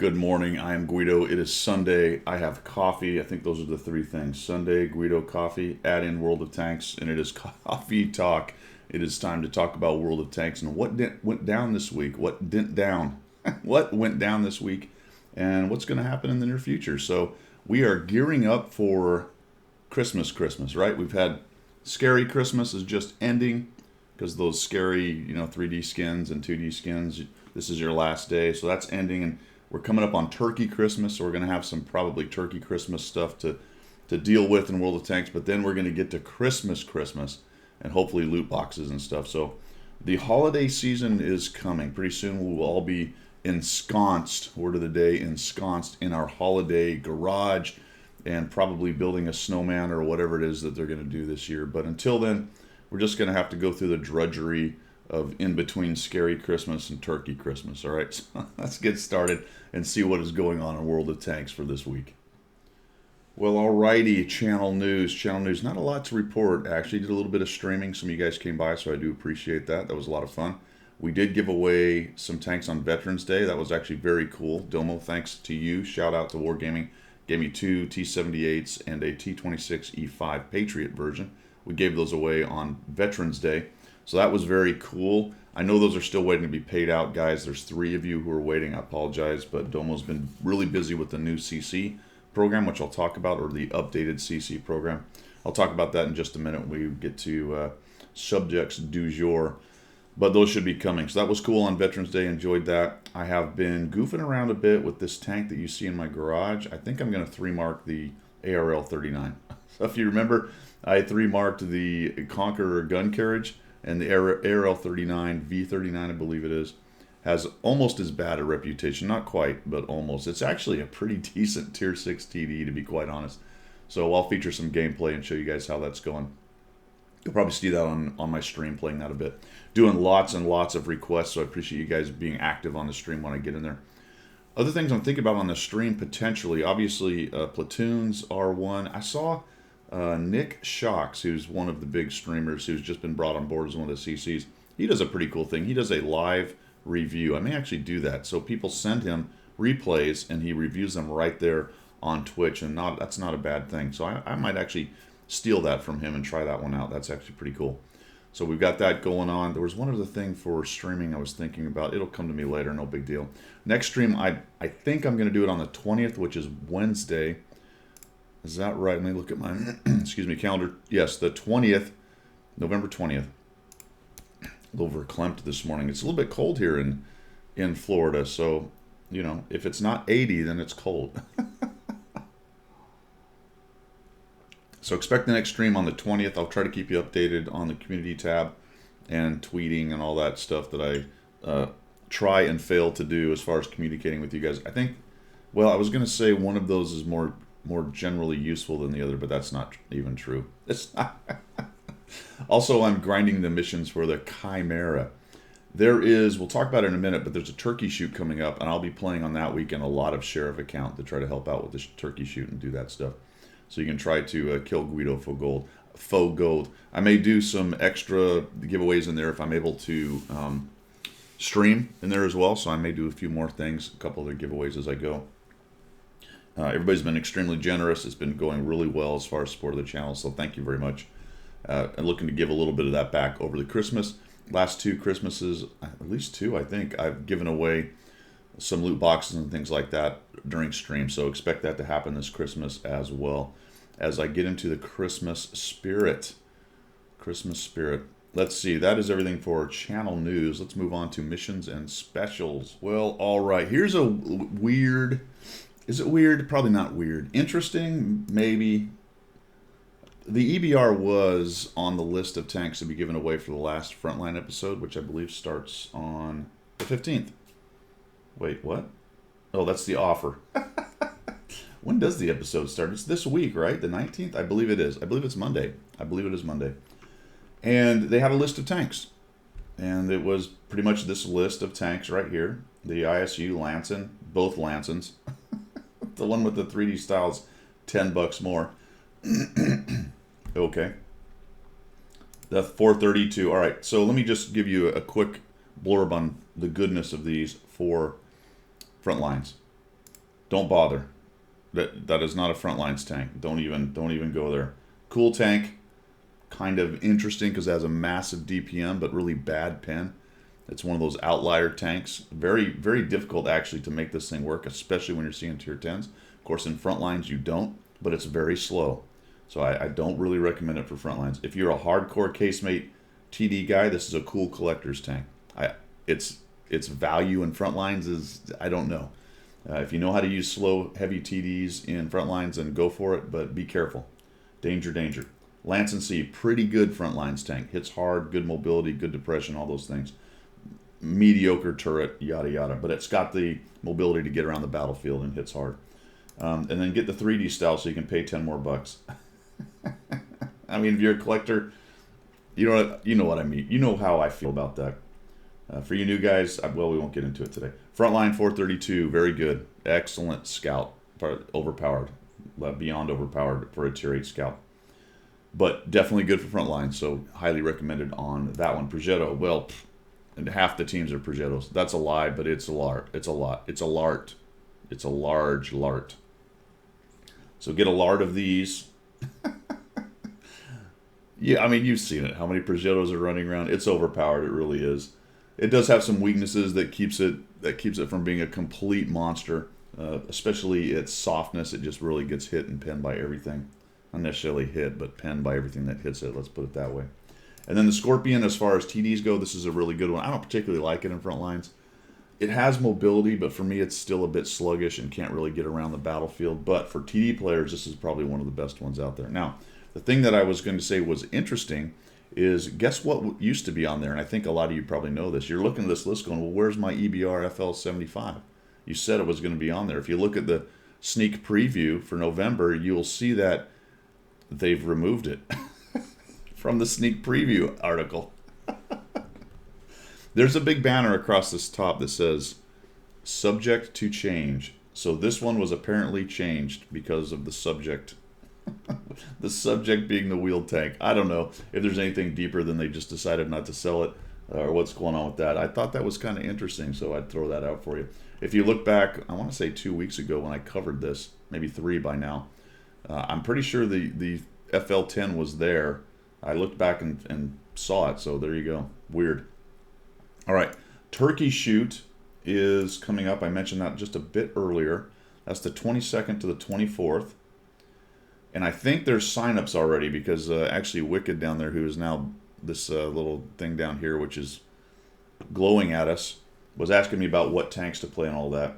Good morning. I am Guido. It is Sunday. I have coffee. I think those are the three things. Sunday, Guido, coffee, add in World of Tanks, and it is coffee talk. It is time to talk about World of Tanks and what went down this week. What didn't down? What went down this week? And what's going to happen in the near future? So we are gearing up for Christmas, right? We've had Scary Christmas is just ending because those scary, 3D skins and 2D skins, this is your last day. So that's ending, and we're coming up on Turkey Christmas, so we're going to have some probably Turkey Christmas stuff to deal with in World of Tanks. But then we're going to get to Christmas, and hopefully loot boxes and stuff. So the holiday season is coming. Pretty soon we will all be ensconced, word of the day, ensconced in our holiday garage and probably building a snowman or whatever it is that they're going to do this year. But until then, we're just going to have to go through the drudgery of in between Scary Christmas and Turkey Christmas. All right, so let's get started and see what is going on in World of Tanks for this week. Well, alrighty, channel news. Not a lot to report. I actually did a little bit of streaming. Some of you guys came by, so I do appreciate that. That was a lot of fun. We did give away some tanks on Veterans Day. That was actually very cool. Domo, thanks to you. Shout out to Wargaming. Gave me two T-78s and a T-26E5 Patriot version. We gave those away on Veterans Day. So that was very cool. I know those are still waiting to be paid out, guys. There's 3 of you who are waiting. I apologize, but Domo's been really busy with the new CC program, which I'll talk about, or the updated CC program. I'll talk about that in just a minute when we get to subjects du jour. But those should be coming. So that was cool on Veterans Day. Enjoyed that. I have been goofing around a bit with this tank that you see in my garage. I think I'm going to 3-mark the ARL-39. So if you remember, I 3-marked the Conqueror gun carriage, and the ARL-39, V39 I believe it is, has almost as bad a reputation. Not quite, but almost. It's actually a pretty decent Tier 6 TD, to be quite honest. So I'll feature some gameplay and show you guys how that's going. You'll probably see that on my stream, playing that a bit. Doing lots and lots of requests, so I appreciate you guys being active on the stream when I get in there. Other things I'm thinking about on the stream, potentially, obviously, platoons are one. I saw Nick Shocks, who's one of the big streamers who's just been brought on board as one of the CCs. He does a pretty cool thing. He does a live review. I may actually do that. So people send him replays, and he reviews them right there on Twitch, and that's not a bad thing. So I might actually steal that from him and try that one out. That's actually pretty cool. So we've got that going on. There was one other thing for streaming I was thinking about. It'll come to me later, no big deal. Next stream, I think I'm going to do it on the 20th, which is Wednesday. Is that right? Let me look at my excuse me, calendar. Yes, the 20th, November 20th. A little verklempt this morning. It's a little bit cold here in Florida, so, if it's not 80, then it's cold. So expect the next stream on the 20th. I'll try to keep you updated on the community tab and tweeting and all that stuff that I try and fail to do as far as communicating with you guys. I think, well, I was going to say one of those is more generally useful than the other, but that's not even true. It's not. Also, I'm grinding the missions for the Chimera. We'll talk about it in a minute, but there's a turkey shoot coming up, and I'll be playing on that weekend a lot of Sheriff account to try to help out with the turkey shoot and do that stuff. So you can try to kill Guido faux gold. I may do some extra giveaways in there if I'm able to stream in there as well. So I may do a few more things, a couple other giveaways as I go. Everybody's been extremely generous. It's been going really well as far as support of the channel. So thank you very much. I'm looking to give a little bit of that back over the Christmas. Last 2 Christmases, at least 2, I think, I've given away some loot boxes and things like that during stream. So expect that to happen this Christmas as well, as I get into the Christmas spirit. Let's see, that is everything for channel news. Let's move on to missions and specials. Well, all right, here's a weird, is it weird? Probably not weird. Interesting, maybe. The EBR was on the list of tanks to be given away for the last Frontline episode, which I believe starts on the 15th. Wait, what? Oh, that's the offer. When does the episode start? It's this week, right? The 19th? I believe it is. I believe it's Monday. I believe it is Monday. And they had a list of tanks. And it was pretty much this list of tanks right here. The ISU Lanson, both Lansons. The one with the 3D styles, $10 more. Okay. The 432. All right, so let me just give you a quick blurb on the goodness of these 4 front lines. Don't bother. That is not a Frontlines tank. Don't even go there. Cool tank, kind of interesting because it has a massive DPM but really bad pen. It's one of those outlier tanks. Very, very difficult actually to make this thing work, especially when you're seeing tier 10s. Of course, in Frontlines you don't, but it's very slow. So I don't really recommend it for Frontlines. If you're a hardcore Casemate TD guy, this is a cool collector's tank. Its value in Frontlines is, I don't know. If you know how to use slow, heavy TDs in Frontlines, then go for it, but be careful. Danger, danger. Lance and C, pretty good Frontlines tank. Hits hard, good mobility, good depression, all those things. Mediocre turret, yada yada, but it's got the mobility to get around the battlefield and hits hard. And then get the 3D style so you can pay 10 more bucks. I mean, if you're a collector, you know what I mean. You know how I feel about that. For you new guys, well, we won't get into it today. Frontline 432, very good, excellent scout, overpowered, beyond overpowered for a tier 8 scout. But definitely good for Frontline, so highly recommended on that one. Progetto, well. And half the teams are Progettos. That's a lie, but it's a lart. It's a lot. It's a lart. It's a large lart. So get a lart of these. Yeah, I mean, you've seen it. How many Progettos are running around? It's overpowered. It really is. It does have some weaknesses that keeps it from being a complete monster. Especially its softness. It just really gets hit and pinned by everything. Not necessarily hit, but pinned by everything that hits it. Let's put it that way. And then the Scorpion, as far as TDs go, this is a really good one. I don't particularly like it in Frontlines. It has mobility, but for me it's still a bit sluggish and can't really get around the battlefield. But for TD players, this is probably one of the best ones out there. Now, the thing that I was going to say was interesting is, guess what used to be on there? And I think a lot of you probably know this. You're looking at this list going, well, where's my EBR FL75? You said it was going to be on there. If you look at the sneak preview for November, you'll see that they've removed it. From the sneak preview article. There's a big banner across this top that says, subject to change. So this one was apparently changed because of the subject. The subject being the wheeled tank. I don't know if there's anything deeper than they just decided not to sell it or what's going on with that. I thought that was kind of interesting, so I'd throw that out for you. If you look back, I want to say 2 weeks ago when I covered this, maybe 3 by now, I'm pretty sure the FL10 was there. I looked back and saw it, so there you go. Weird. All right, Turkey Shoot is coming up. I mentioned that just a bit earlier. That's the 22nd to the 24th. And I think there's signups already because actually Wicked down there, who is now this little thing down here, which is glowing at us, was asking me about what tanks to play and all that.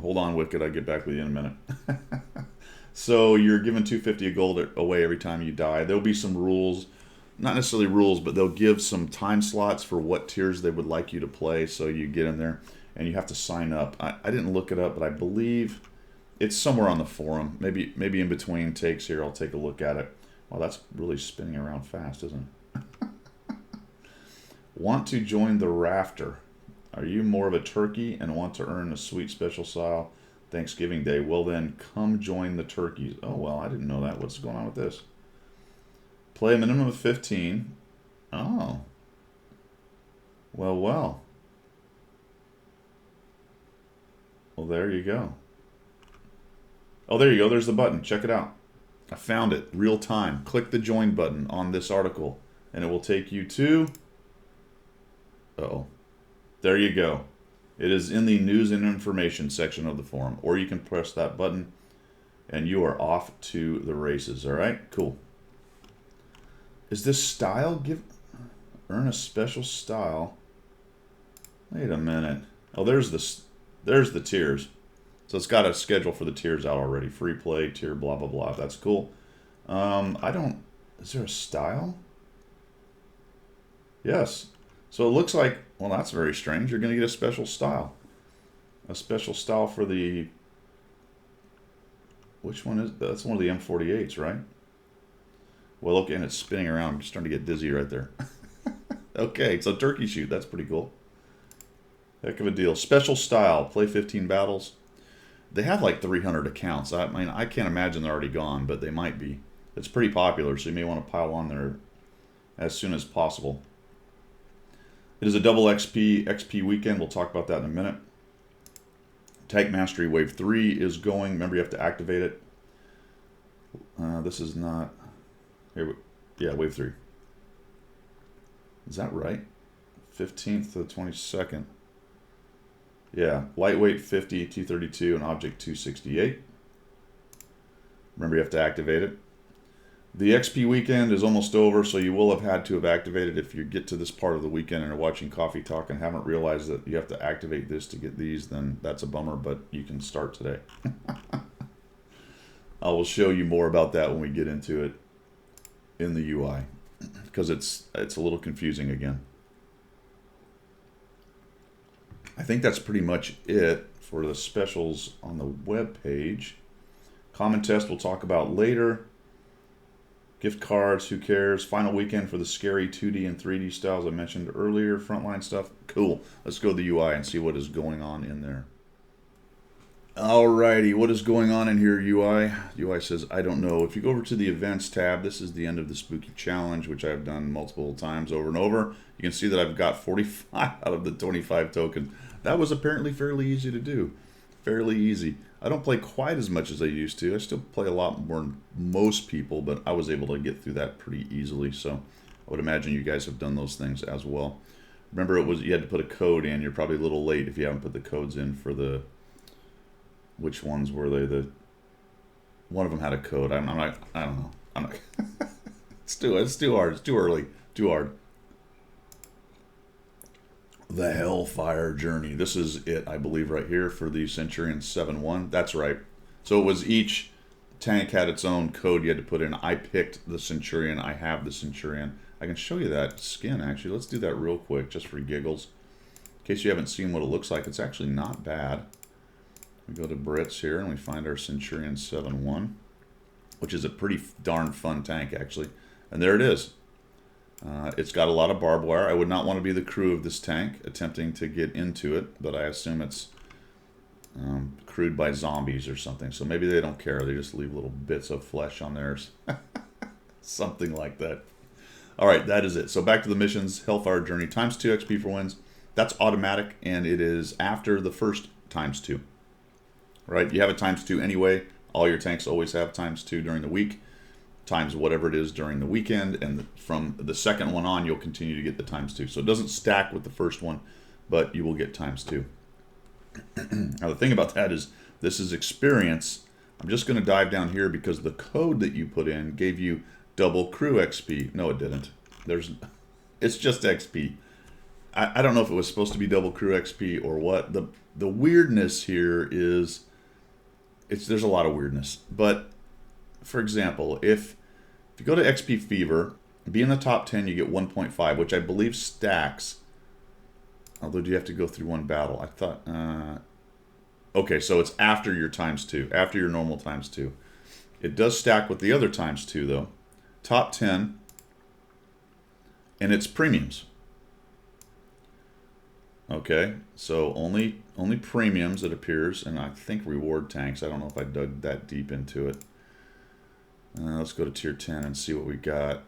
Hold on, Wicked. I'll get back with you in a minute. So you're giving 250 of gold away every time you die. There'll be some rules. Not necessarily rules, but they'll give some time slots for what tiers they would like you to play, so you get in there, and you have to sign up. I didn't look it up, but I believe it's somewhere on the forum. Maybe in between takes here, I'll take a look at it. Well, that's really spinning around fast, isn't it? Want to join the Rafter? Are you more of a turkey and want to earn a sweet special style Thanksgiving Day? Well, then come join the turkeys. Oh, well, I didn't know that. What's going on with this? Play a minimum of 15. Oh. Well, well. Well, there you go. Oh, there you go. There's the button. Check it out. I found it. Real time. Click the join button on this article, and it will take you to... Uh-oh. There you go. It is in the news and information section of the forum, or you can press that button, and you are off to the races. All right? Cool. Is this style earn a special style? Wait a minute. Oh, there's the tiers. So it's got a schedule for the tiers out already. Free play, tier, blah, blah, blah. That's cool. Is there a style? Yes. So it looks like, well, that's very strange. You're going to get a special style. A special style for the, which one is, that's one of the M48s, right? Well, okay, and it's spinning around. I'm just starting to get dizzy right there. Okay, so Turkey Shoot. That's pretty cool. Heck of a deal. Special style. Play 15 battles. They have like 300 accounts. I mean, I can't imagine they're already gone, but they might be. It's pretty popular, so you may want to pile on there as soon as possible. It is a double XP weekend. We'll talk about that in a minute. Tank Mastery Wave 3 is going. Remember, you have to activate it. This is not... Here, yeah, Wave 3. Is that right? 15th to the 22nd. Yeah, lightweight 50, 232, and object 268. Remember, you have to activate it. The XP weekend is almost over, so you will have had to have activated. If you get to this part of the weekend and are watching Coffee Talk and haven't realized that you have to activate this to get these, then that's a bummer, but you can start today. I will show you more about that when we get into it in the UI, because it's a little confusing again. I think that's pretty much it for the specials on the web page. Common test we'll talk about later. Gift cards, who cares? Final weekend for the scary 2D and 3D styles I mentioned earlier. Frontline stuff. Cool. Let's go to the UI and see what is going on in there. Alrighty, what is going on in here, UI? UI says, I don't know. If you go over to the Events tab, this is the end of the Spooky Challenge, which I've done multiple times over and over. You can see that I've got 45 out of the 25 tokens. That was apparently fairly easy to do. Fairly easy. I don't play quite as much as I used to. I still play a lot more than most people, but I was able to get through that pretty easily. So I would imagine you guys have done those things as well. Remember, you had to put a code in. You're probably a little late if you haven't put the codes in for the... Which ones were they? One of them had a code. I don't know. It's too hard. It's too early. Too hard. The Hellfire Journey. This is it, I believe, right here for the Centurion 7-1. That's right. So it was each tank had its own code you had to put in. I picked the Centurion. I have the Centurion. I can show you that skin, actually. Let's do that real quick, just for giggles. In case you haven't seen what it looks like, it's actually not bad. We go to Brits here, and we find our Centurion 7-1, which is a pretty darn fun tank, actually. And there it is. It's got a lot of barbed wire. I would not want to be the crew of this tank attempting to get into it, but I assume it's crewed by zombies or something. So maybe they don't care. They just leave little bits of flesh on theirs. Something like that. All right, that is it. So back to the missions. Hellfire Journey, ×2 XP for wins. That's automatic, and it is after the first ×2. Right? You have a ×2 anyway. All your tanks always have ×2 during the week, times whatever it is during the weekend, and from the second one on, you'll continue to get the ×2. So it doesn't stack with the first one, but you will get ×2. Now the thing about that is, this is experience. I'm just going to dive down here because the code that you put in gave you double crew XP. No, it didn't. It's just XP. I don't know if it was supposed to be double crew XP or what. The weirdness here is, there's a lot of weirdness. But for example, if you go to XP Fever, be in the top 10, you get 1.5, which I believe stacks. Although, do you have to go through one battle? I thought, okay, so it's after your ×2, after your normal ×2. It does stack with the other ×2, though. Top 10, and it's premiums. Okay, so only premiums, it appears, and I think reward tanks. I don't know if I dug that deep into it. Let's go to tier 10 and see what we got.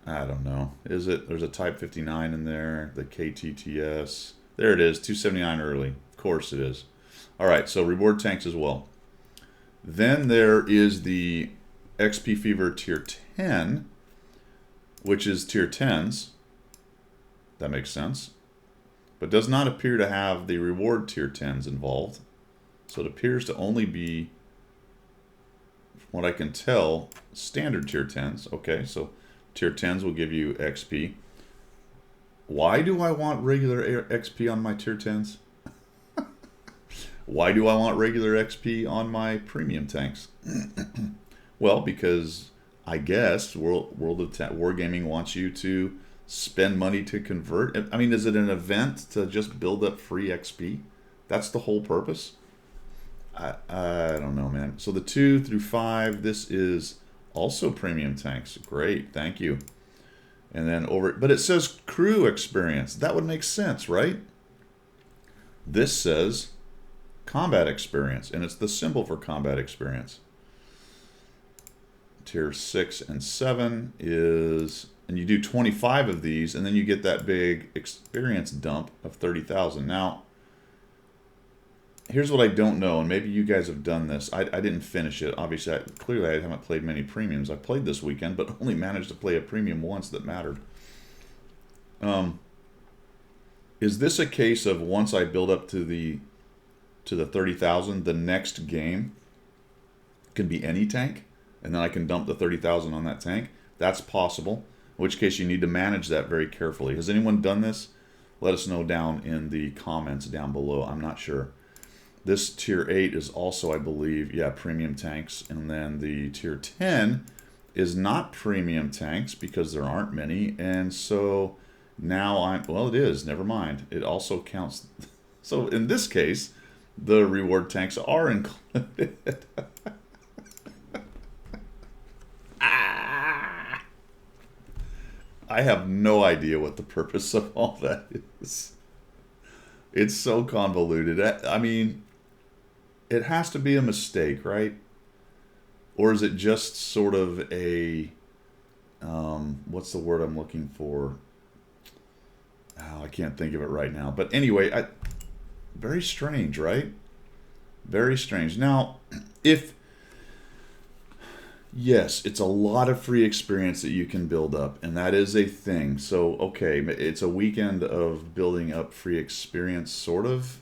I don't know. Is it? There's a Type 59 in there, the KTTS. There it is, 279 early. Of course it is. All right, so reward tanks as well. Then there is the XP Fever tier 10, which is tier 10s. That makes sense. But does not appear to have the reward tier 10s involved. So it appears to only be, from what I can tell, standard tier 10s. Okay, so tier 10s will give you XP. Why do I want regular XP on my tier 10s? Why do I want regular XP on my premium tanks? Well, because I guess World of Wargaming wants you to spend money to convert. I mean, is it an event to just build up free XP? That's the whole purpose? I don't know, man. So the 2 through 5, this is also premium tanks. Great, thank you. And then but it says crew experience. That would make sense, right? This says combat experience, and it's the symbol for combat experience. Tier 6 and 7 is, and you do 25 of these, and then you get that big experience dump of 30,000. Now, here's what I don't know, and maybe you guys have done this. I didn't finish it. Obviously, clearly I haven't played many premiums. I played this weekend, but only managed to play a premium once that mattered. Is this a case of once I build up to the 30,000, the next game can be any tank, and then I can dump the 30,000 on that tank? That's possible. In which case you need to manage that very carefully. Has anyone done this? Let us know down in the comments down below. I'm not sure. This tier 8 is also, I believe, yeah, premium tanks. And then the tier 10 is not premium tanks because there aren't many. And so now well, it is. Never mind. It also counts. So in this case, the reward tanks are included. I have no idea what the purpose of all that is. It's so convoluted. I mean, it has to be a mistake, right? Or is it just sort of a, what's the word I'm looking for? Oh, I can't think of it right now. But anyway, very strange, right? Very strange. Now, yes, it's a lot of free experience that you can build up, and that is a thing. So, okay, it's a weekend of building up free experience, sort of,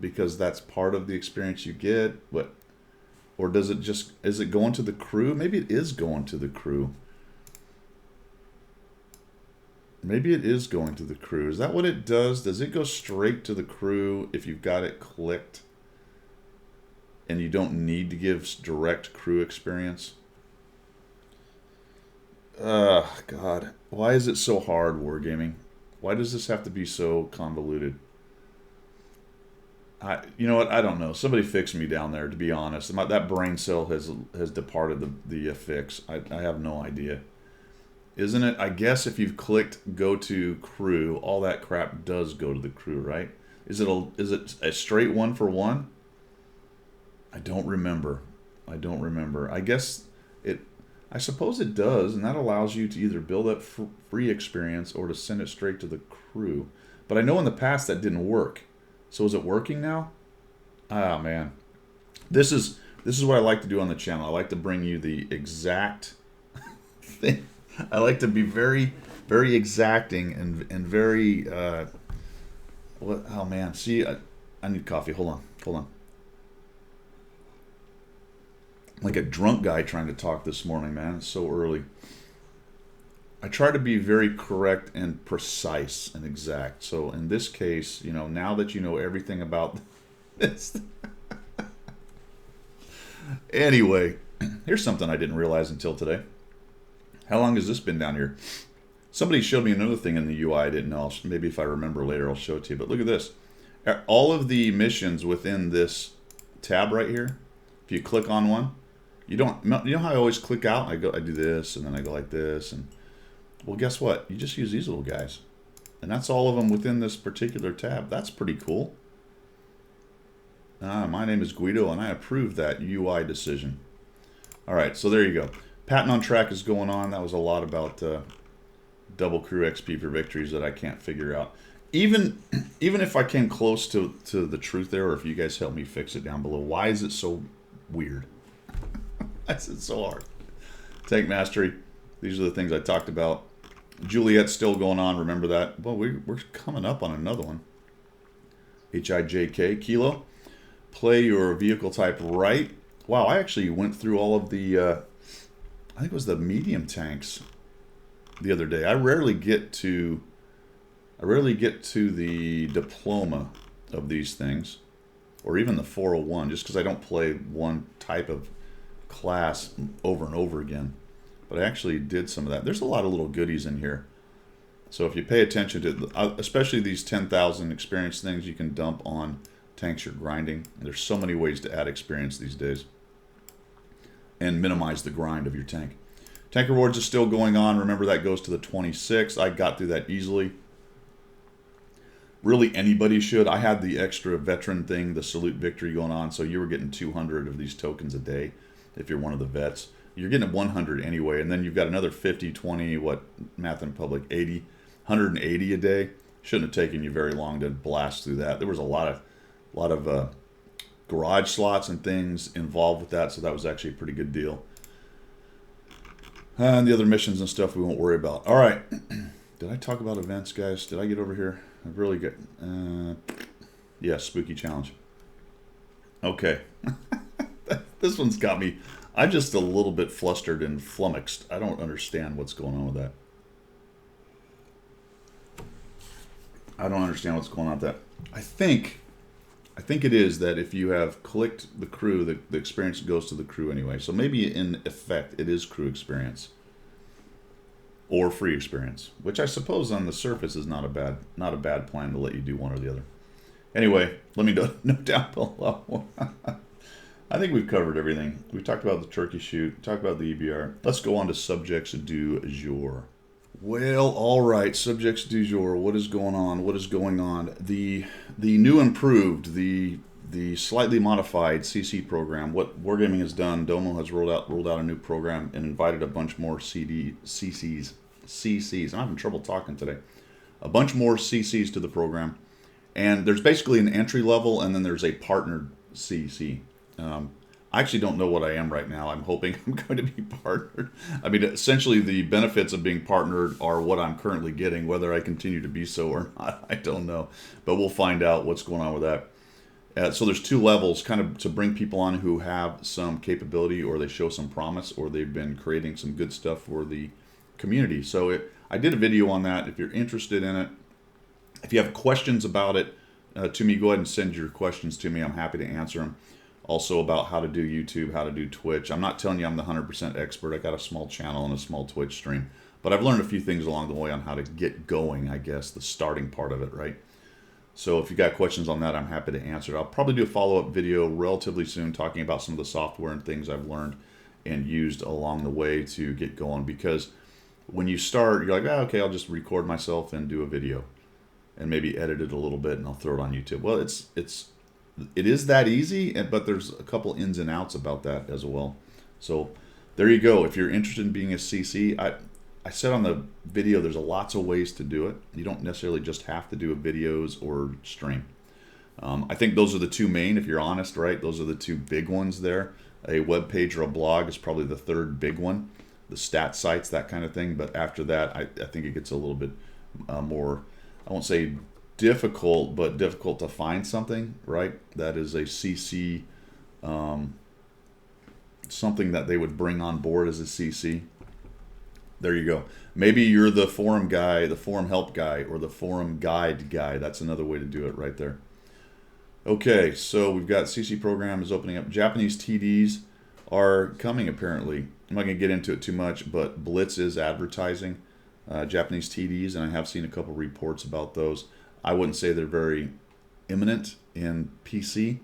because that's part of the experience you get. Or is it going to the crew? Maybe it is going to the crew. Maybe it is going to the crew. Is that what it does? Does it go straight to the crew if you've got it clicked and you don't need to give direct crew experience? God. Why is it so hard, Wargaming? Why does this have to be so convoluted? You know what? I don't know. Somebody fix me down there, to be honest. That brain cell has departed the fix. I have no idea. Isn't it? I guess if you've clicked go to crew, all that crap does go to the crew, right? Is it a straight 1-for-1? I don't remember. I suppose it does, and that allows you to either build up free experience or to send it straight to the crew. But I know in the past that didn't work. So is it working now? Ah, man. This is what I like to do on the channel. I like to bring you the exact thing. I like to be very, very exacting and very oh man. See, I need coffee. Hold on. Like a drunk guy trying to talk this morning, man. It's so early. I try to be very correct and precise and exact. So in this case, now that you know everything about this. Anyway, here's something I didn't realize until today. How long has this been down here? Somebody showed me another thing in the UI I didn't know. Maybe if I remember later, I'll show it to you. But look at this. All of the missions within this tab right here, if you click on one, you know how I always click out? I do this, and then I go like this, and well, guess what? You just use these little guys. And that's all of them within this particular tab. That's pretty cool. My name is Guido, and I approve that UI decision. All right, so there you go. Patton on Track is going on. That was a lot about double crew XP for victories that I can't figure out. Even if I came close to the truth there, or if you guys help me fix it down below, why is it so weird? Why is it so hard? Tank Mastery. These are the things I talked about. Juliet's still going on. Remember that? Well, we're coming up on another one. HIJK. Kilo. Play your vehicle type right. Wow, I actually went through all of the, I think it was the medium tanks the other day. I rarely get to the diploma of these things, or even the 401, just because I don't play one type of class over and over again. But I actually did some of that. There's a lot of little goodies in here. So if you pay attention to, especially these 10,000 experience things you can dump on tanks you're grinding. There's so many ways to add experience these days and minimize the grind of your tank. Tank rewards is still going on. Remember, that goes to the 26th. I got through that easily. Really, anybody should. I had the extra veteran thing, the Salute Victory going on, so you were getting 200 of these tokens a day if you're one of the vets. You're getting 100 anyway, and then you've got another 50, 20, Math in Public, 80, 180 a day. Shouldn't have taken you very long to blast through that. There was a lot of garage slots and things involved with that, so that was actually a pretty good deal. And the other missions and stuff we won't worry about. All right. Did I talk about events, guys? Did I get over here? I've really got... yeah, Spooky Challenge. Okay. This one's got me... I'm just a little bit flustered and flummoxed. I don't understand what's going on with that. I don't understand what's going on with that. I think it is that if you have clicked the crew, the experience goes to the crew anyway. So maybe in effect, it is crew experience or free experience, which I suppose on the surface is not a bad plan to let you do one or the other. Anyway, let me know down below. I think we've covered everything. We talked about the turkey shoot, talked about the EBR. Let's go on to subjects du jour. Well, all right, subjects du jour. What is going on? What is going on? The new improved, the slightly modified CC program. What Wargaming has done, Domo has rolled out a new program and invited a bunch more CCs. I'm having trouble talking today. A bunch more CCs to the program, and there's basically an entry level, and then there's a partnered CC. I actually don't know what I am right now. I'm hoping I'm going to be partnered. I mean, essentially the benefits of being partnered are what I'm currently getting. Whether I continue to be so or not, I don't know. But we'll find out what's going on with that. So there's 2 levels, kind of to bring people on who have some capability, or they show some promise, or they've been creating some good stuff for the community. So I did a video on that. If you're interested in it, if you have questions about it to me, go ahead and send your questions to me. I'm happy to answer them. Also about how to do YouTube, how to do Twitch. I'm not telling you I'm the 100% expert. I got a small channel and a small Twitch stream. But I've learned a few things along the way on how to get going, I guess, the starting part of it, right? So if you got questions on that, I'm happy to answer. I'll probably do a follow-up video relatively soon talking about some of the software and things I've learned and used along the way to get going. Because when you start, you're like, oh, okay, I'll just record myself and do a video and maybe edit it a little bit and I'll throw it on YouTube. Well, it is that easy, but there's a couple ins and outs about that as well. So there you go. If you're interested in being a CC, I said on the video there's lots of ways to do it. You don't necessarily just have to do videos or stream. I think those are the 2 main, if you're honest, right? Those are the 2 big ones there. A web page or a blog is probably the 3rd big one. The stat sites, that kind of thing. But after that, I think it gets a little bit more, I won't say difficult, but difficult to find something, right? That is a CC, something that they would bring on board as a CC. There you go. Maybe you're the forum guy, the forum help guy, or the forum guide guy. That's another way to do it right there. Okay, so we've got CC program is opening up. Japanese TDs are coming apparently. I'm not going to get into it too much, but Blitz is advertising Japanese TDs, and I have seen a couple reports about those. I wouldn't say they're very imminent in PC,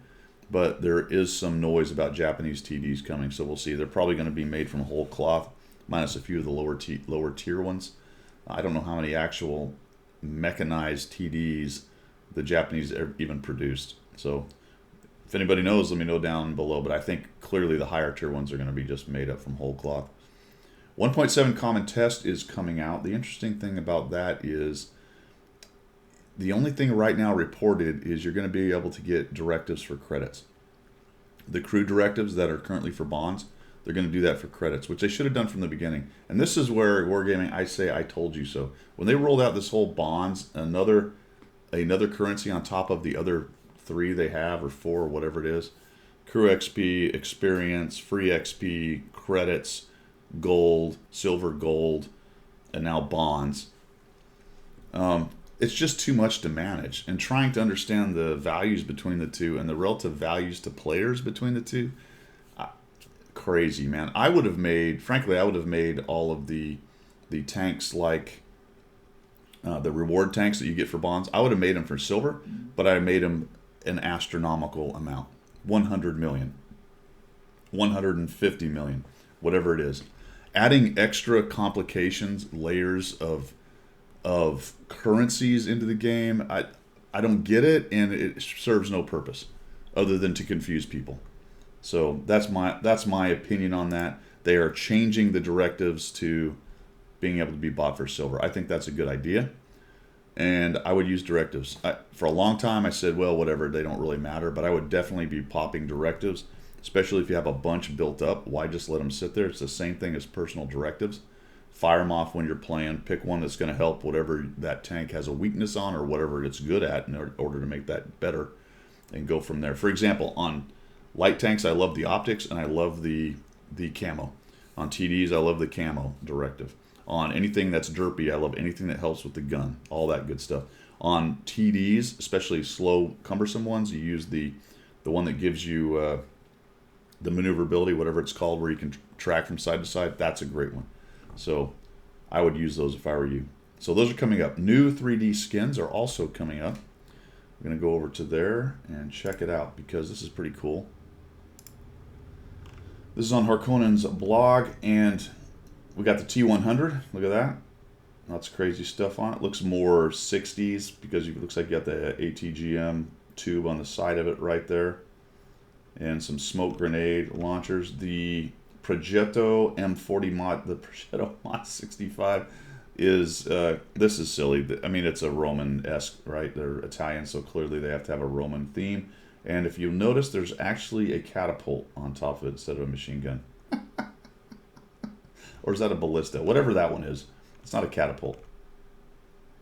but there is some noise about Japanese TDs coming, so we'll see. They're probably going to be made from whole cloth, minus a few of the lower tier ones. I don't know how many actual mechanized TDs the Japanese even produced. So if anybody knows, let me know down below, but I think clearly the higher tier ones are going to be just made up from whole cloth. 1.7 Common Test is coming out. The interesting thing about that is the only thing right now reported is you're going to be able to get directives for credits. The crew directives that are currently for bonds, they're going to do that for credits, which they should have done from the beginning. And this is where Wargaming, I say I told you so. When they rolled out this whole bonds, another currency on top of the other 3 they have, or 4, or whatever it is, crew XP, experience, free XP, credits, gold, silver, gold, and now bonds. It's just too much to manage, and trying to understand the values between the 2 and the relative values to players between the 2, crazy, man. I would have made all of the tanks like the reward tanks that you get for bonds. I would have made them for silver, but I made them an astronomical amount, 100 million, 150 million, whatever it is. Adding extra complications, layers of currencies into the game, I don't get it, and it serves no purpose other than to confuse people. So that's my opinion on that. They are changing the directives to being able to be bought for silver. I think that's a good idea, and I would use directives. For a long time, I said, well, whatever, they don't really matter, but I would definitely be popping directives, especially if you have a bunch built up. Why just let them sit there? It's the same thing as personal directives. Fire them off when you're playing. Pick one that's going to help whatever that tank has a weakness on or whatever it's good at in order to make that better, and go from there. For example, on light tanks, I love the optics and I love the camo. On TDs, I love the camo directive. On anything that's derpy, I love anything that helps with the gun, all that good stuff. On TDs, especially slow, cumbersome ones, you use the one that gives you the maneuverability, whatever it's called, where you can track from side to side. That's a great one. So I would use those if I were you. So those are coming up. New 3D skins are also coming up. I'm going to go over to there and check it out because this is pretty cool. This is on Harkonnen's blog, and we got the T100. Look at that. Lots of crazy stuff on it. Looks more 60s because it looks like you got the ATGM tube on the side of it right there. And some smoke grenade launchers. The Progetto M40 mod, the Progetto Mod 65 is, this is silly. I mean, it's a Roman-esque, right? They're Italian, so clearly they have to have a Roman theme. And if you notice, there's actually a catapult on top of it instead of a machine gun. Or is that a ballista? Whatever that one is. It's not a catapult.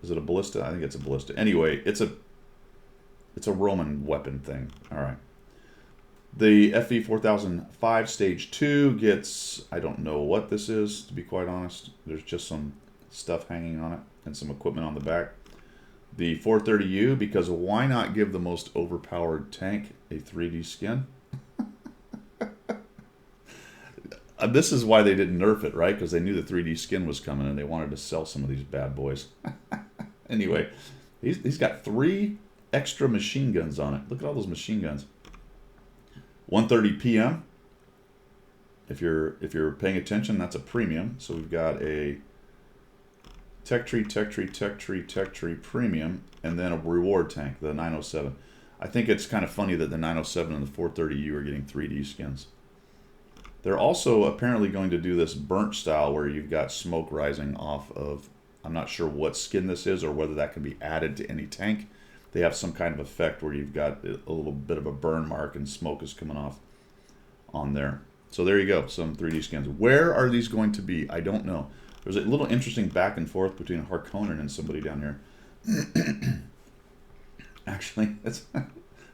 Is it a ballista? I think it's a ballista. Anyway, it's a Roman weapon thing. All right. The FV 4005 Stage 2 gets, I don't know what this is, to be quite honest. There's just some stuff hanging on it and some equipment on the back. The 430U, because why not give the most overpowered tank a 3D skin? This is why they didn't nerf it, right? Because they knew the 3D skin was coming and they wanted to sell some of these bad boys. Anyway, he's got 3 extra machine guns on it. Look at all those machine guns. 130 PM. If you're paying attention, that's a premium. So we've got a Tech Tree premium, and then a reward tank, the 907. I think it's kind of funny that the 907 and the 430U are getting 3D skins. They're also apparently going to do this burnt style where you've got smoke rising off of, I'm not sure what skin this is or whether that can be added to any tank. They have some kind of effect where you've got a little bit of a burn mark and smoke is coming off on there. So there you go, some 3D skins. Where are these going to be? I don't know. There's a little interesting back and forth between Harkonnen and somebody down here. Actually,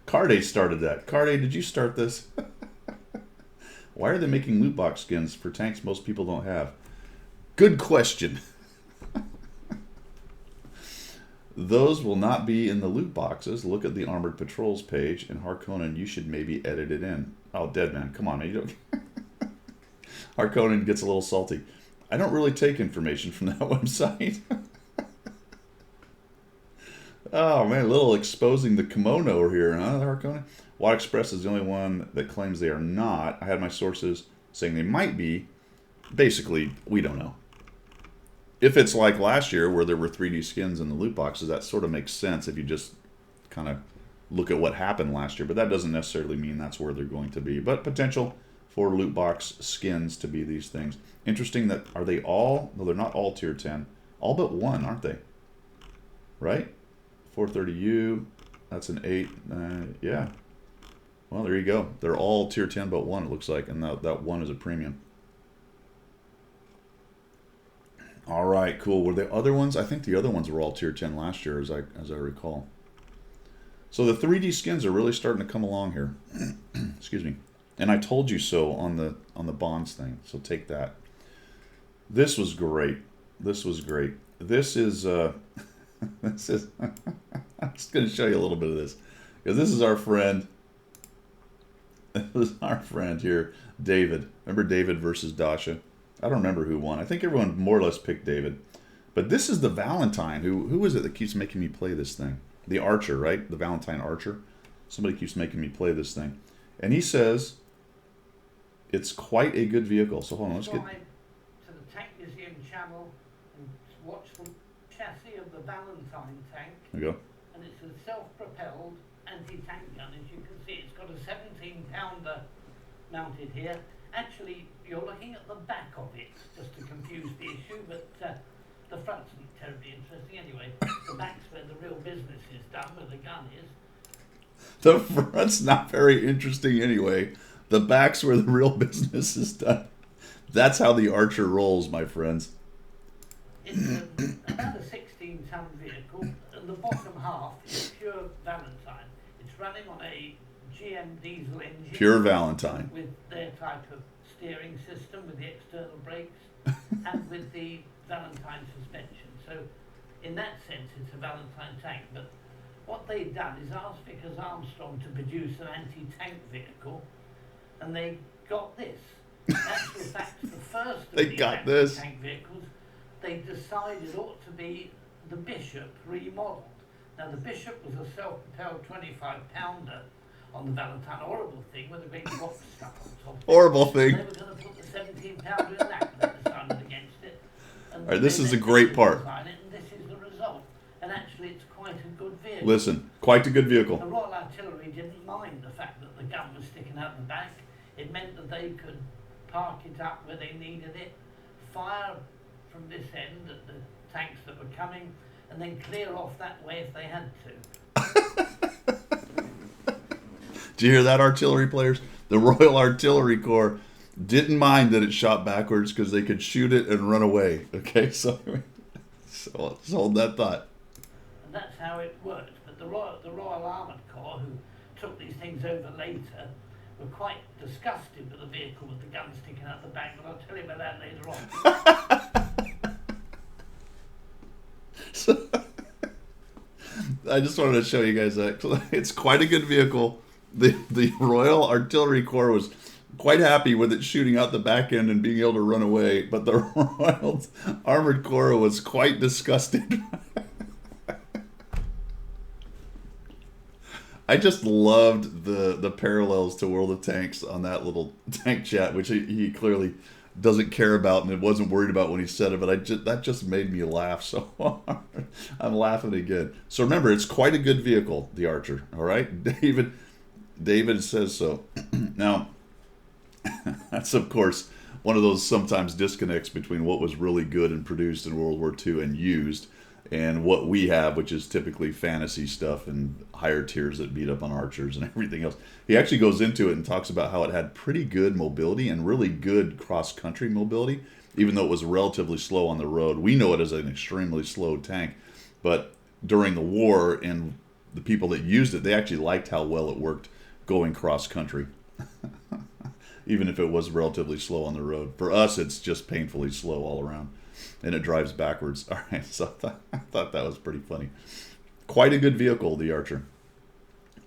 Carde started that. Carde, did you start this? Why are they making loot box skins for tanks most people don't have? Good question. Those will not be in the loot boxes. Look at the Armored Patrols page, and Harkonnen, you should maybe edit it in. Oh, Deadman, come on, man. You don't... Harkonnen gets a little salty. I don't really take information from that website. Oh, man, a little exposing the kimono over here, huh, Harkonnen? Watt Express is the only one that claims they are not. I had my sources saying they might be. Basically, we don't know. If it's like last year where there were 3D skins in the loot boxes, that sort of makes sense if you just kind of look at what happened last year. But that doesn't necessarily mean that's where they're going to be. But potential for loot box skins to be these things. Interesting that, are they all? No, they're not all tier 10. All but one, aren't they? Right? 430U, that's an 8. Yeah. Well, there you go. They're all tier 10 but one, it looks like. And that one is a premium. All right, cool. Were the other ones? I think the other ones were all tier 10 last year, as I recall. So the 3D skins are really starting to come along here. Excuse me. And I told you so on the bonds thing. So take that. This was great. This was great. This is this is. I'm just going to show you a little bit of this because this is our friend. This is our friend here, David. Remember David versus Dasha? I don't remember who won. I think everyone more or less picked David. But this is the Valentine. Who is it that keeps making me play this thing? The Archer, right? The Valentine Archer. Somebody keeps making me play this thing. And he says it's quite a good vehicle. So hold on, let's get... to the Tank Museum channel and watch the chassis of the Valentine tank. There we go. And it's a self-propelled anti-tank gun. As you can see, it's got a 17-pounder mounted here. Actually, you're looking at the back of it, just to confuse the issue, but the front's not terribly interesting anyway. The back's fairly real business is done, where the gun is. The front's not very interesting anyway. The back's where the real business is done. That's how the Archer rolls, my friends. It's about a 16-ton vehicle, and the bottom half is pure Valentine. It's running on a GM diesel engine. Pure Valentine. With their type of steering system, with the external brakes, and with the Valentine suspension. So, in that sense, it's a Valentine tank. But what they've done is asked Vickers Armstrong to produce an anti-tank vehicle, and they got this. In actual fact, the first of these anti-tank vehicles, they decided ought to be the Bishop remodeled. Now, the Bishop was a self-propelled 25-pounder on the Valentine, horrible thing with a great box stuck on top. Horrible thing. They were going to put the 17-pounder in that, but they decided against it. And all right, this is a great part. And this is the result. And actually, it's quite a good vehicle. Listen, quite a good vehicle. The Royal Artillery didn't mind the fact that the gun was sticking out the back. It meant that they could park it up where they needed it, fire from this end at the tanks that were coming, and then clear off that way if they had to. Did you hear that, artillery players? The Royal Artillery Corps didn't mind that it shot backwards because they could shoot it and run away. Okay, so let's hold that thought. And that's how it worked. But the Royal Armoured Corps, who took these things over later, were quite disgusted with the vehicle with the gun sticking out the back, but I'll tell you about that later on. So, I just wanted to show you guys that. It's quite a good vehicle. The Royal Artillery Corps was quite happy with it shooting out the back end and being able to run away, but the Royal Armored Corps was quite disgusted. I just loved the parallels to World of Tanks on that little tank chat, which he clearly doesn't care about and wasn't worried about when he said it, but that just made me laugh so hard. I'm laughing again. So remember, it's quite a good vehicle, the Archer. All right, David says so. Now, that's of course one of those sometimes disconnects between what was really good and produced in World War II and used, and what we have, which is typically fantasy stuff and higher tiers that beat up on archers and everything else. He actually goes into it and talks about how it had pretty good mobility and really good cross-country mobility, even though it was relatively slow on the road. We know it as an extremely slow tank, but during the war and the people that used it, they actually liked how well it worked going cross-country, even if it was relatively slow on the road. For us, it's just painfully slow all around. And it drives backwards. All right, so I thought that was pretty funny. Quite a good vehicle, the Archer.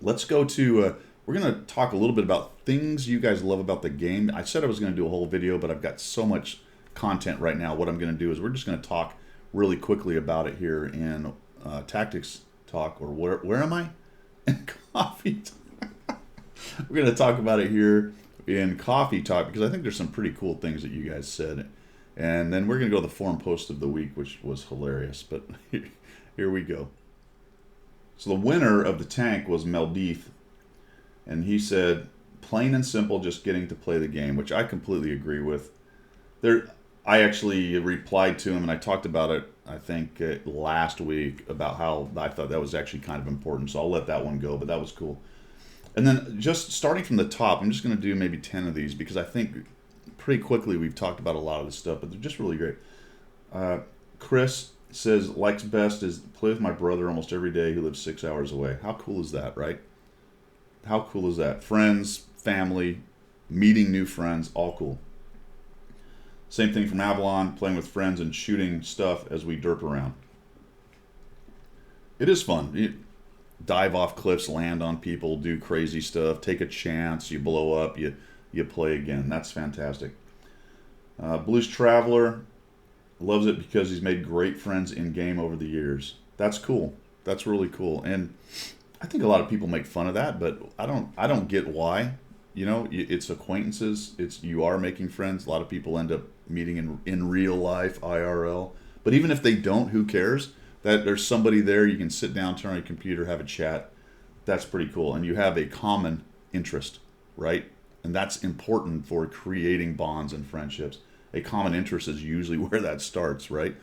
Let's go to, we're going to talk a little bit about things you guys love about the game. I said I was going to do a whole video, but I've got so much content right now. What I'm going to do is we're just going to talk really quickly about it here in Tactics Talk, or where am I? In Coffee Talk. We're going to talk about it here in Coffee Talk because I think there's some pretty cool things that you guys said. And then we're going to go to the forum post of the week, which was hilarious. But here we go. So the winner of the tank was Meldith. And he said, plain and simple, just getting to play the game, which I completely agree with. I actually replied to him, and I talked about it, I think, last week, about how I thought that was actually kind of important. So I'll let that one go, but that was cool. And then just starting from the top, I'm just going to do maybe 10 of these because I think pretty quickly we've talked about a lot of this stuff, but they're just really great. Chris says, likes best is play with my brother almost every day who lives 6 hours away. How cool is that, right? How cool is that? Friends, family, meeting new friends, all cool. Same thing from Avalon, playing with friends and shooting stuff as we derp around. It is fun. You dive off cliffs, land on people, do crazy stuff, take a chance, you blow up, you play again. That's fantastic. Blues Traveler loves it because he's made great friends in game over the years. That's cool. That's really cool. And I think a lot of people make fun of that, but I don't get why. You know, it's acquaintances. You are making friends. A lot of people end up meeting in real life, IRL. But even if they don't, who cares? That there's somebody there, you can sit down, turn on your computer, have a chat. That's pretty cool. And you have a common interest, right? And that's important for creating bonds and friendships. A common interest is usually where that starts, right?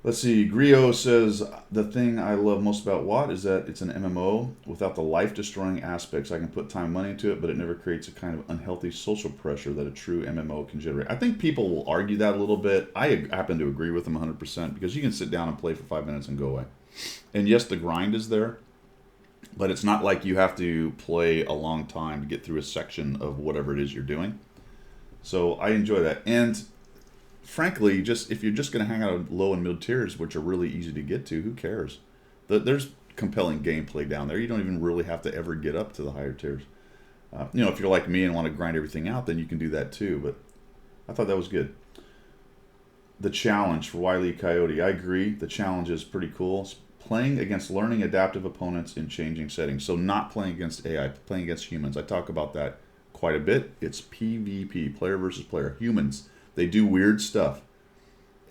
Let's see. Grio says the thing I love most about Watt is that it's an MMO without the life-destroying aspects. I can put time and money into it, but it never creates a kind of unhealthy social pressure that a true MMO can generate. I think people will argue that a little bit. I happen to agree with them 100% because you can sit down and play for 5 minutes and go away. And yes, the grind is there, but it's not like you have to play a long time to get through a section of whatever it is you're doing. So I enjoy that. And frankly, just if you're just going to hang out at low and mid tiers, which are really easy to get to, who cares? There's compelling gameplay down there. You don't even really have to ever get up to the higher tiers. If you're like me and want to grind everything out, then you can do that too. But I thought that was good. The challenge for Wile E. Coyote, I agree. The challenge is pretty cool. It's playing against learning adaptive opponents in changing settings. So not playing against AI, playing against humans. I talk about that quite a bit. It's PvP, player versus player. Humans. They do weird stuff.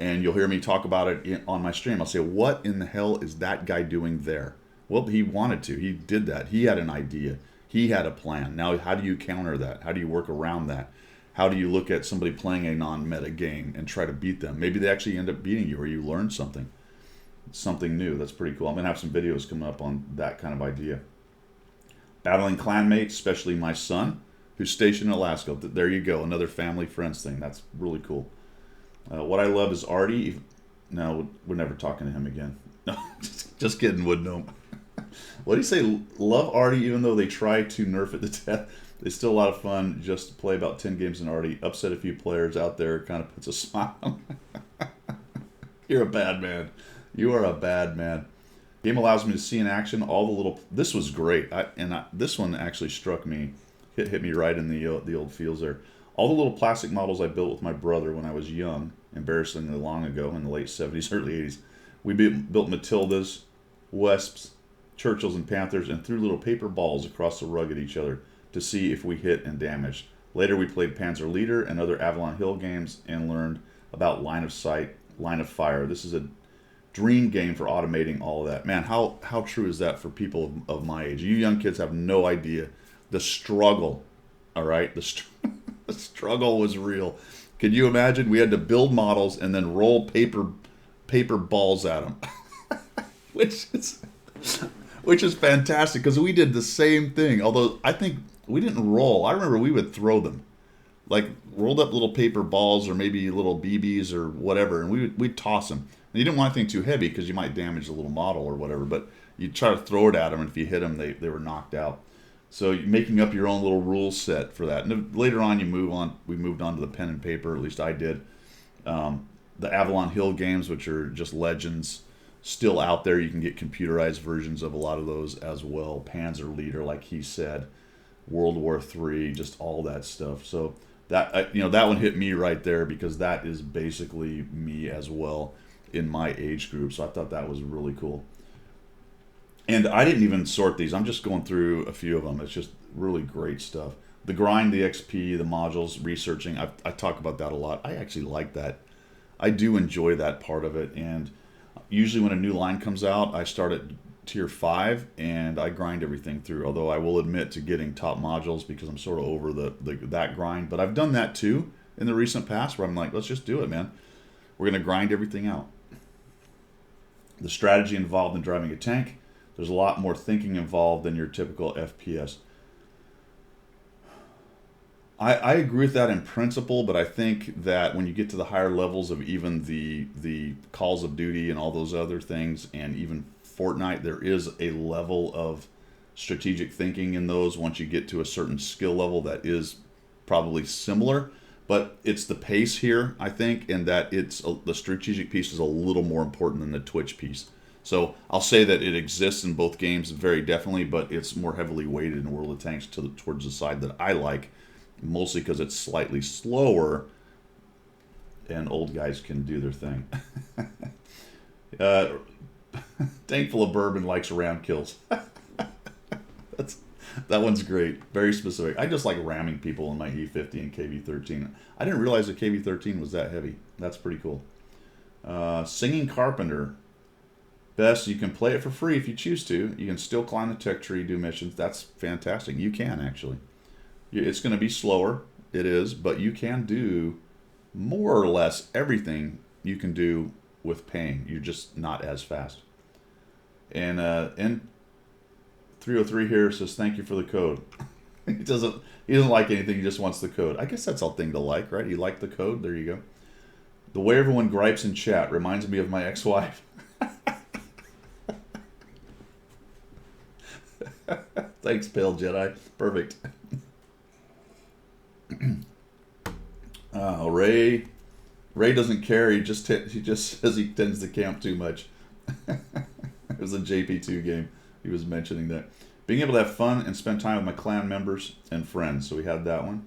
And you'll hear me talk about it on my stream. I'll say, what in the hell is that guy doing there? Well, he wanted to. He did that. He had an idea. He had a plan. Now, how do you counter that? How do you work around that? How do you look at somebody playing a non-meta game and try to beat them? Maybe they actually end up beating you or you learn something new. That's pretty cool. I'm going to have some videos coming up on that kind of idea. Battling clanmates, especially my son, who's stationed in Alaska. There you go, another family friends thing. That's really cool. What I love is Artie. No, we're never talking to him again. No, just kidding, Woodgnome. What do you say? Love Artie, even though they try to nerf it to death. It's still a lot of fun just to play about 10 games in Artie. Upset a few players out there. Kind of puts a smile on. You're a bad man. You are a bad man. Game allows me to see in action all the little... This was great. This one actually struck me. Hit me right in the old feels there. All the little plastic models I built with my brother when I was young, embarrassingly long ago, in the late 70s, early 80s. We built Matildas, Wesps, Churchills, and Panthers, and threw little paper balls across the rug at each other to see if we hit and damaged. Later we played Panzer Leader and other Avalon Hill games and learned about line of sight, line of fire. This is a dream game for automating all of that. Man, how true is that for people of my age? You young kids have no idea the struggle, all right? The struggle was real. Could you imagine? We had to build models and then roll paper balls at them, which is fantastic because we did the same thing. Although I think we didn't roll. I remember we would throw them, like rolled up little paper balls or maybe little BBs or whatever, and we'd toss them. And you didn't want anything too heavy because you might damage the little model or whatever. But you try to throw it at them, and if you hit them, they were knocked out. So you're making up your own little rule set for that. And later on, we moved on to the pen and paper. At least I did. The Avalon Hill games, which are just legends, still out there. You can get computerized versions of a lot of those as well. Panzer Leader, like he said, World War III, just all that stuff. So that that one hit me right there because that is basically me as well in my age group. So I thought that was really cool. And I didn't even sort these. I'm just going through a few of them. It's just really great stuff. The grind, the XP, the modules, researching. I talk about that a lot. I actually like that. I do enjoy that part of it. And usually when a new line comes out, I start at tier 5 and I grind everything through. Although I will admit to getting top modules because I'm sort of over that grind. But I've done that too in the recent past where I'm like, let's just do it, man. We're going to grind everything out. The strategy involved in driving a tank. There's a lot more thinking involved than your typical FPS. I agree with that in principle, but I think that when you get to the higher levels of even the Calls of Duty and all those other things, and even Fortnite, there is a level of strategic thinking in those once you get to a certain skill level that is probably similar. But it's the pace here, I think, and that the strategic piece is a little more important than the Twitch piece. So I'll say that it exists in both games very definitely, but it's more heavily weighted in World of Tanks towards the side that I like, mostly because it's slightly slower and old guys can do their thing. Tankful of Bourbon likes round kills. That one's great. Very specific. I just like ramming people in my E50 and KV-13. I didn't realize the KV-13 was that heavy. That's pretty cool. Singing Carpenter. Best, you can play it for free if you choose to. You can still climb the tech tree, do missions. That's fantastic. You can, actually. It's going to be slower. It is. But you can do more or less everything you can do with paying. You're just not as fast. And N303 here says, thank you for the code. He doesn't like anything, he just wants the code. I guess that's a thing to like, right? You like the code, there you go. The way everyone gripes in chat reminds me of my ex-wife. Thanks, Pale Jedi. Perfect. Ray doesn't care. He just says he tends to camp too much. It was a JP2 game. He was mentioning that. Being able to have fun and spend time with my clan members and friends. So we had that one.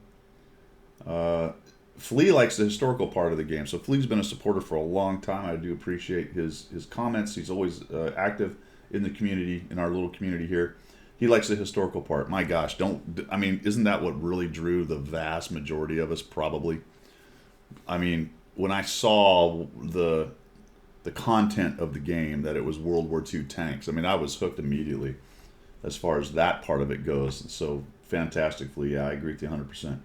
Flea likes the historical part of the game. So Flea's been a supporter for a long time. I do appreciate his comments. He's always active in the community, in our little community here. He likes the historical part. My gosh, isn't that what really drew the vast majority of us, probably? I mean, when I saw the content of the game, that it was World War II tanks, I mean, I was hooked immediately as far as that part of it goes. So, fantastically, yeah, I agree with you 100%.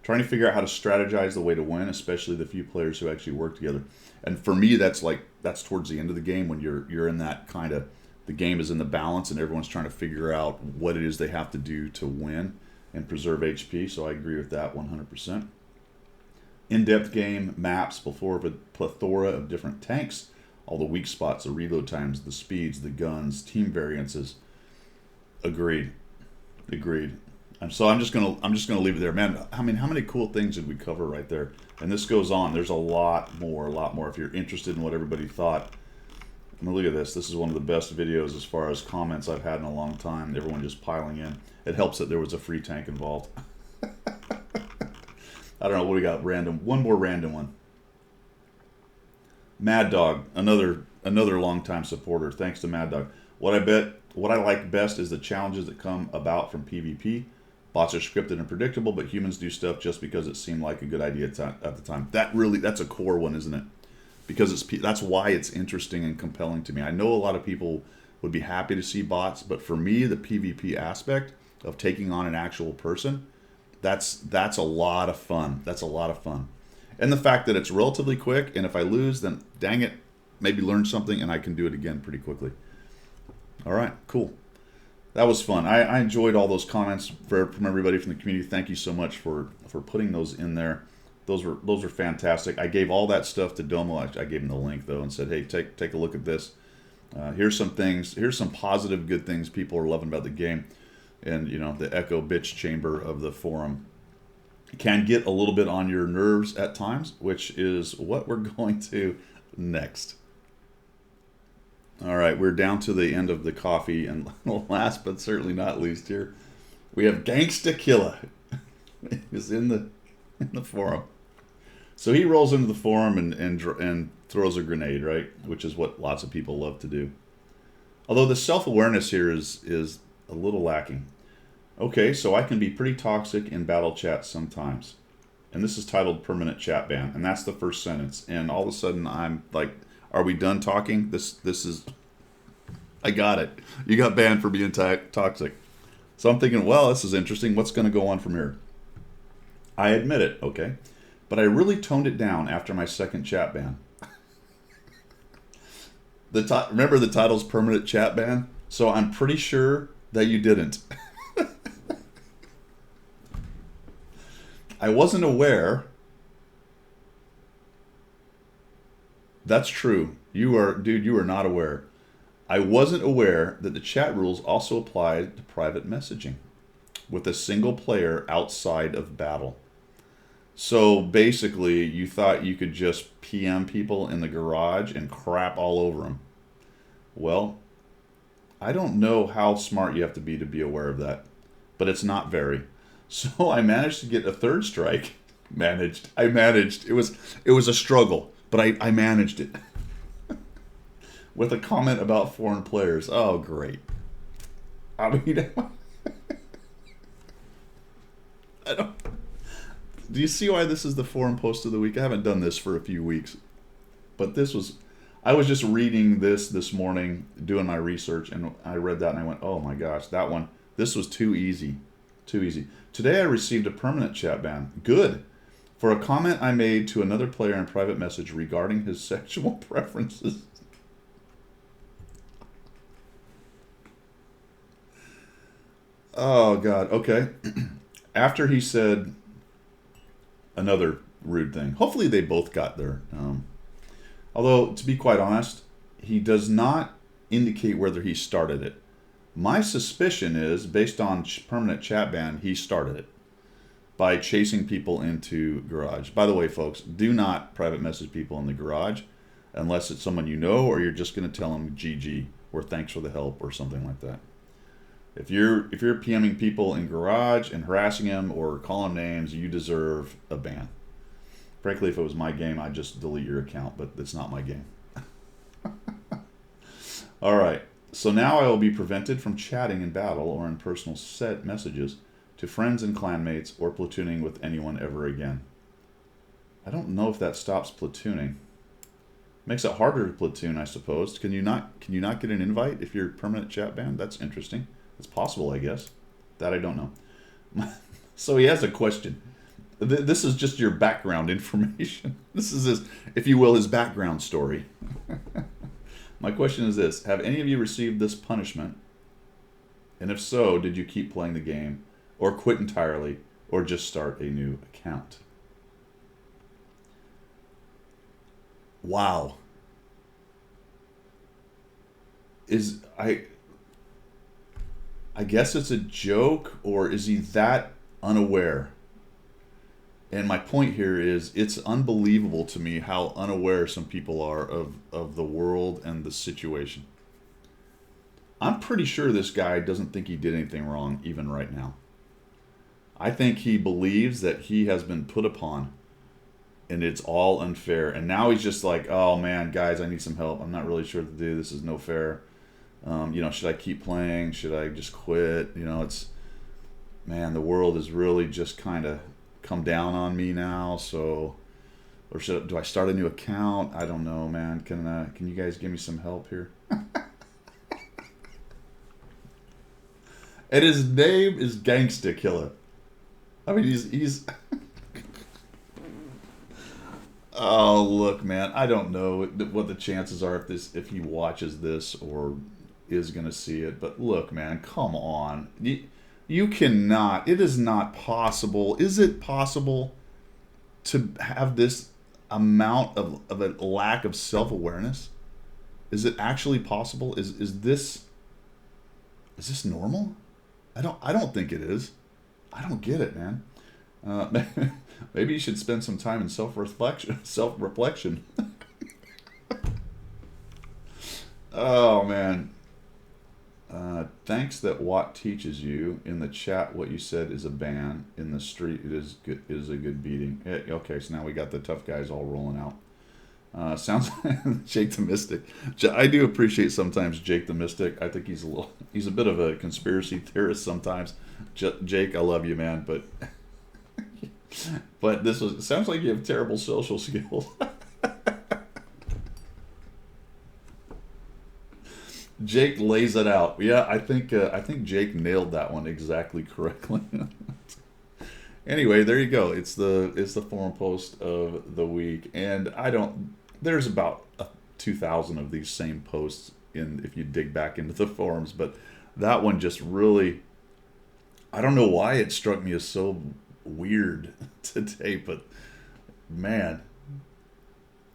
Trying to figure out how to strategize the way to win, especially the few players who actually work together. And for me, that's towards the end of the game when you're in that kind of, the game is in the balance and everyone's trying to figure out what it is they have to do to win and preserve HP. So I agree with that 100%. In-depth game, maps, plethora of different tanks, all the weak spots, the reload times, the speeds, the guns, team variances. Agreed. So I'm just gonna leave it there, man. I mean, how many cool things did we cover right there? And this goes on. There's a lot more. If you're interested in what everybody thought, I mean, look at this. This is one of the best videos as far as comments I've had in a long time. Everyone just piling in. It helps that there was a free tank involved. I don't know what we got. Random. One more random one. Mad Dog, another longtime supporter. Thanks to Mad Dog. What I like best is the challenges that come about from PvP. Bots are scripted and predictable, but humans do stuff just because it seemed like a good idea at the time. That's a core one, isn't it? Because that's why it's interesting and compelling to me. I know a lot of people would be happy to see bots, but for me, the PvP aspect of taking on an actual person, that's a lot of fun. That's a lot of fun. And the fact that it's relatively quick, and if I lose, then dang it, maybe learn something and I can do it again pretty quickly. All right, cool. That was fun. I enjoyed all those comments from everybody from the community. Thank you so much for putting those in there. Those were fantastic. I gave all that stuff to Domo. I gave him the link though and said, hey, take a look at this. Here's some things. Here's some positive, good things people are loving about the game. And you know, the echo bitch chamber of the forum can get a little bit on your nerves at times, which is what we're going to next. All right, we're down to the end of the coffee, and last but certainly not least here, we have Gangsta Killa. He's in the forum. So he rolls into the forum and throws a grenade, right? Which is what lots of people love to do. Although the self-awareness here is a little lacking. Okay, so I can be pretty toxic in battle chat sometimes. And this is titled Permanent Chat Ban, and that's the first sentence. And all of a sudden I'm like, are we done talking? This is, I got it. You got banned for being toxic. So I'm thinking, well, this is interesting. What's going to go on from here? I admit it, okay? But I really toned it down after my second chat ban. Remember the title's Permanent Chat Ban? So I'm pretty sure that you didn't. I wasn't aware. That's true. You are not aware. I wasn't aware that the chat rules also applied to private messaging with a single player outside of battle. So basically, you thought you could just PM people in the garage and crap all over them. Well, I don't know how smart you have to be aware of that, but it's not very. So I managed to get a third strike. I managed. It was a struggle, but I managed it. With a comment about foreign players. Oh, great. I mean, I don't... Do you see why this is the forum post of the week? I haven't done this for a few weeks. But I was just reading this morning, doing my research, and I read that and I went, oh my gosh, this was too easy. Too easy. Today I received a permanent chat ban. Good. For a comment I made to another player in private message regarding his sexual preferences. Oh, God. Okay. After he said another rude thing. Hopefully they both got there. Although, to be quite honest, he does not indicate whether he started it. My suspicion is, based on permanent chat ban, he started it by chasing people into garage. By the way, folks, do not private message people in the garage unless it's someone you know or you're just going to tell them GG or thanks for the help or something like that. If you're PMing people in garage and harassing them or calling names, you deserve a ban. Frankly, if it was my game, I'd just delete your account, but it's not my game. All right, so now I will be prevented from chatting in battle or in personal set messages to friends and clanmates or platooning with anyone ever again. I don't know if that stops platooning. Makes it harder to platoon, I suppose. Can you not get an invite if you're permanent chat banned? That's interesting. It's possible, I guess. That I don't know. So he has a question. This is just your background information. This is his, if you will, his background story. My question is this: have any of you received this punishment? And if so, did you keep playing the game, or quit entirely, or just start a new account? Wow. I guess it's a joke, or is he that unaware? And my point here is, it's unbelievable to me how unaware some people are of the world and the situation. I'm pretty sure this guy doesn't think he did anything wrong even right now. I think he believes that he has been put upon and it's all unfair. And now he's just like, oh man, guys, I need some help. I'm not really sure what to do. This is no fair. Should I keep playing? Should I just quit? Man, the world has really just kind of come down on me now. So, or do I start a new account? I don't know, man. Can you guys give me some help here? And his name is Gangsta Killer. I mean, he's. Oh, look, man. I don't know what the chances are if he watches this or is going to see it. But look, man, come on. You cannot. It is not possible. Is it possible to have this amount of a lack of self-awareness? Is it actually possible? Is this normal? I don't think it is. I don't get it, man. Maybe you should spend some time in self-reflection. Oh, man. Thanks that Watt teaches you. In the chat, what you said is a ban. In the street, it is a good beating. Okay, so now we got the tough guys all rolling out. Sounds like Jake the Mystic. I do appreciate sometimes Jake the Mystic. I think he's a bit of a conspiracy theorist sometimes. Jake, I love you, man, but it sounds like you have terrible social skills. Jake lays it out. Yeah, I think Jake nailed that one exactly correctly. Anyway, there you go. It's the forum post of the week, and there's about 2,000 of these same posts if you dig back into the forums, but that one just really, I don't know why it struck me as so weird today, but man,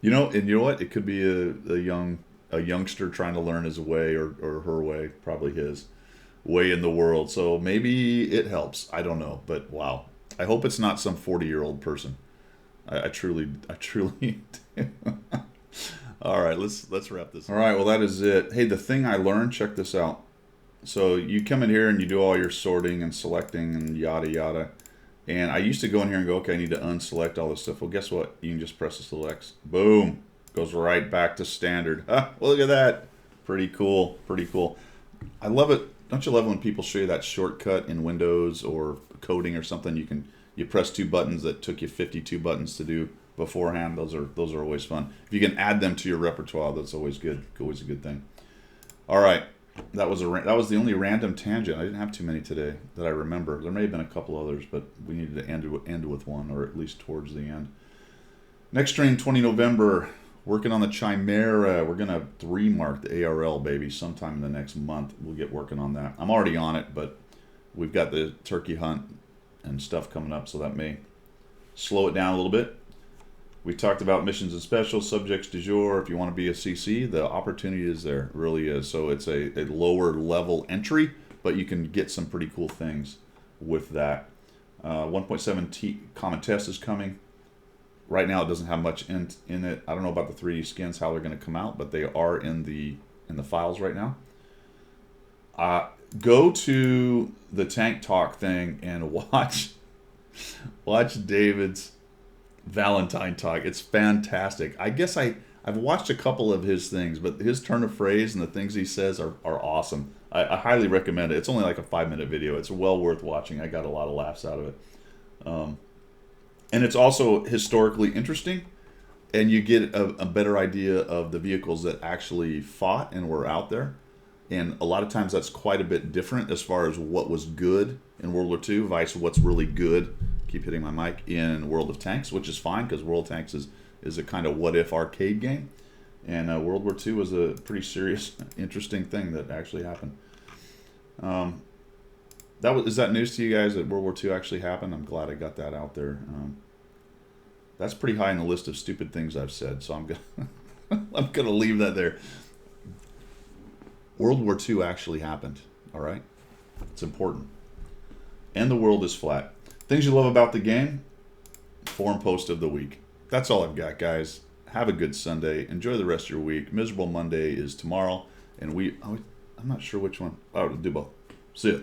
and you know what? It could be a youngster trying to learn his way or her way, probably his way in the world. So maybe it helps. I don't know, but wow. I hope it's not some 40-year-old person. I truly do. All right, let's wrap this. All right, well, that is it. Hey, the thing I learned, check this out. So you come in here and you do all your sorting and selecting and yada yada. And I used to go in here and go, okay, I need to unselect all this stuff. Well, guess what? You can just press the select. Boom. Goes right back to standard. Well, look at that. Pretty cool. Pretty cool. I love it. Don't you love when people show you that shortcut in Windows or coding or something? You press two buttons that took you 52 buttons to do beforehand. Those are always fun. If you can add them to your repertoire, that's always good. Always a good thing. All right. that was that was the only random tangent. I didn't have too many today that I remember. There may have been a couple others, but we needed to end with one, or at least towards the end. Next stream, 20 November. Working on the Chimera. We're gonna 3 mark the ARL, baby. Sometime in the next month, we'll get working on that. I'm already on it, but we've got the turkey hunt and stuff coming up, so that may slow it down a little bit. We talked about missions and specials, subjects du jour. If you want to be a CC, the opportunity is there. It really is. So it's a lower level entry, but you can get some pretty cool things with that. 1.7T common test is coming. Right now, it doesn't have much in it. I don't know about the 3D skins, how they're going to come out, but they are in the files right now. Go to the Tank Talk thing and watch David's Valentine talk. It's fantastic. I guess I've watched a couple of his things, but his turn of phrase and the things he says are awesome. I highly recommend it. It's only like a 5-minute video. It's well worth watching. I got a lot of laughs out of it. And it's also historically interesting, and you get a better idea of the vehicles that actually fought and were out there. And a lot of times that's quite a bit different as far as what was good in World War II, vice what's really good, keep hitting my mic, in World of Tanks, which is fine because World of Tanks is a kind of what-if arcade game. And World War II was a pretty serious, interesting thing that actually happened. Is that news to you guys that World War II actually happened? I'm glad I got that out there. That's pretty high in the list of stupid things I've said, so I'm gonna leave that there. World War II actually happened. All right, it's important. And the world is flat. Things you love about the game. Forum post of the week. That's all I've got, guys. Have a good Sunday. Enjoy the rest of your week. Miserable Monday is tomorrow, and I'm not sure which one. Oh, we'll do both. See ya.